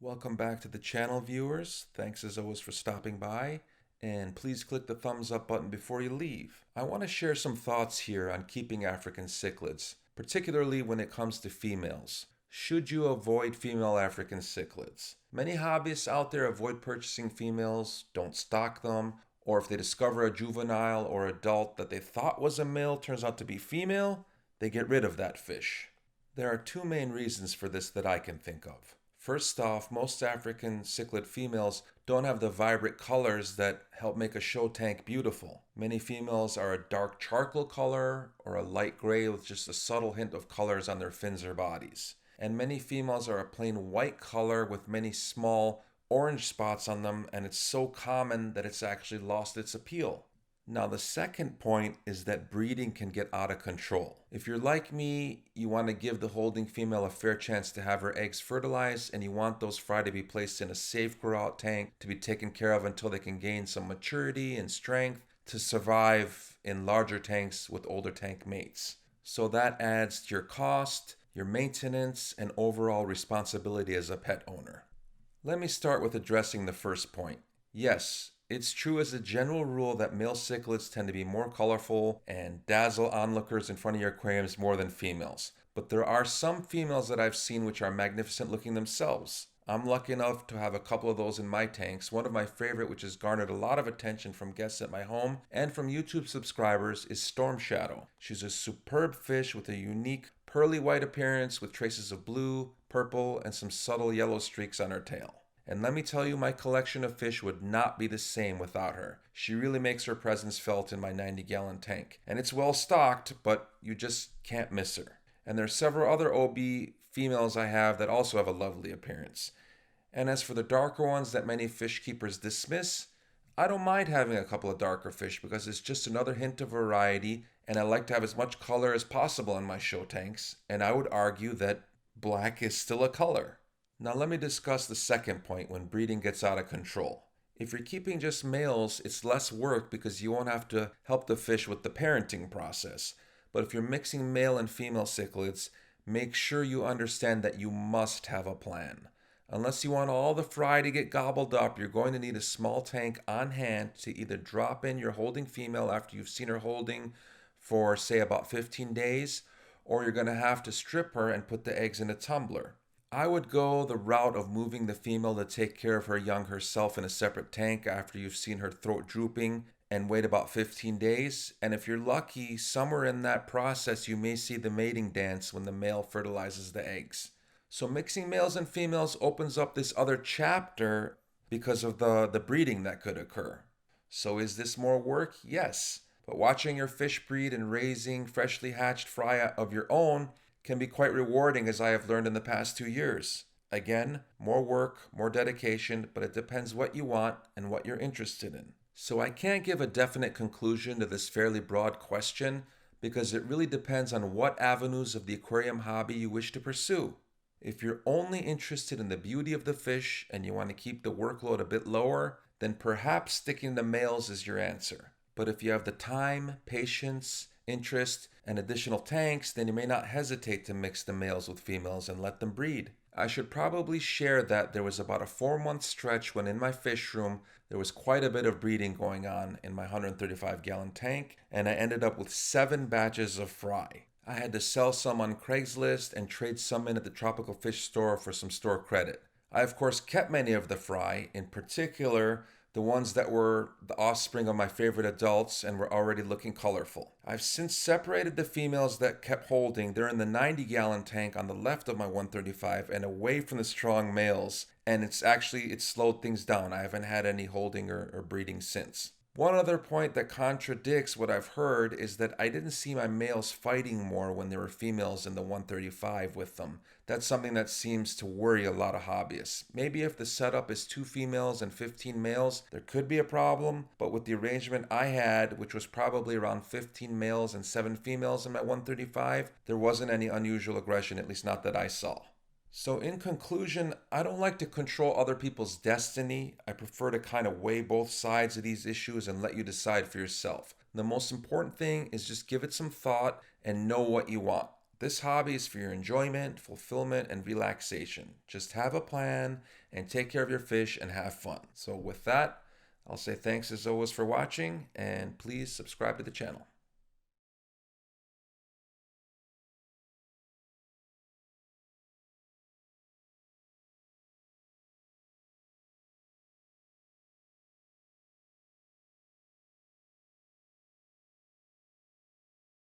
Welcome back to the channel, viewers. Thanks as always for stopping by, and please click the thumbs up button before you leave. I want to share some thoughts here on keeping African cichlids, particularly when it comes to females. Should you avoid female African cichlids? Many hobbyists out there avoid purchasing females, don't stock them, or if they discover a juvenile or adult that they thought was a male turns out to be female, they get rid of that fish. There are two main reasons for this that I can think of. First off, most African cichlid females don't have the vibrant colors that help make a show tank beautiful. Many females are a dark charcoal color or a light gray with just a subtle hint of colors on their fins or bodies. And many females are a plain white color with many small orange spots on them, and it's so common that it's actually lost its appeal. Now, the second point is that breeding can get out of control. If you're like me, you want to give the holding female a fair chance to have her eggs fertilized, and you want those fry to be placed in a safe grow-out tank to be taken care of until they can gain some maturity and strength to survive in larger tanks with older tank mates. So that adds to your cost, your maintenance, and overall responsibility as a pet owner. Let me start with addressing the first point. Yes, it's true as a general rule that male cichlids tend to be more colorful and dazzle onlookers in front of your aquariums more than females. But there are some females that I've seen which are magnificent looking themselves. I'm lucky enough to have a couple of those in my tanks. One of my favorite, which has garnered a lot of attention from guests at my home and from YouTube subscribers, is Storm Shadow. She's a superb fish with a unique pearly white appearance with traces of blue, purple, and some subtle yellow streaks on her tail. And let me tell you, my collection of fish would not be the same without her. She really makes her presence felt in my 90-gallon tank. And it's well stocked, but you just can't miss her. And there are several other OB females I have that also have a lovely appearance. And as for the darker ones that many fish keepers dismiss, I don't mind having a couple of darker fish because it's just another hint of variety, and I like to have as much color as possible in my show tanks. And I would argue that black is still a color. Now let me discuss the second point when breeding gets out of control. If you're keeping just males, it's less work because you won't have to help the fish with the parenting process. But if you're mixing male and female cichlids, make sure you understand that you must have a plan. Unless you want all the fry to get gobbled up, you're going to need a small tank on hand to either drop in your holding female after you've seen her holding for, say, about 15 days, or you're going to have to strip her and put the eggs in a tumbler. I would go the route of moving the female to take care of her young herself in a separate tank after you've seen her throat drooping and wait about 15 days. And if you're lucky, somewhere in that process you may see the mating dance when the male fertilizes the eggs. So mixing males and females opens up this other chapter because of the breeding that could occur. So is this more work? Yes. But watching your fish breed and raising freshly hatched fry of your own can be quite rewarding, as I have learned in the past 2 years. Again, more work, more dedication, but it depends what you want and what you're interested in. So I can't give a definite conclusion to this fairly broad question because it really depends on what avenues of the aquarium hobby you wish to pursue. If you're only interested in the beauty of the fish and you want to keep the workload a bit lower, then perhaps sticking to males is your answer. But if you have the time, patience, interest, and additional tanks, then you may not hesitate to mix the males with females and let them breed. I should probably share that there was about a 4-month stretch when in my fish room there was quite a bit of breeding going on in my 135-gallon tank, and I ended up with 7 batches of fry. I had to sell some on Craigslist and trade some in at the tropical fish store for some store credit. I of course kept many of the fry, in particular the ones that were the offspring of my favorite adults and were already looking colorful. I've since separated the females that kept holding. They're in the 90-gallon tank on the left of my 135 and away from the strong males, and it's slowed things down. I haven't had any holding or breeding since. One other point that contradicts what I've heard is that I didn't see my males fighting more when there were females in the 135 with them. That's something that seems to worry a lot of hobbyists. Maybe if the setup is 2 females and 15 males, there could be a problem, but with the arrangement I had, which was probably around 15 males and 7 females in my 135, there wasn't any unusual aggression, at least not that I saw. So in conclusion, I don't like to control other people's destiny. I prefer to kind of weigh both sides of these issues and let you decide for yourself. The most important thing is just give it some thought and know what you want. This hobby is for your enjoyment, fulfillment, and relaxation. Just have a plan and take care of your fish and have fun. So with that, I'll say thanks as always for watching, and please subscribe to the channel.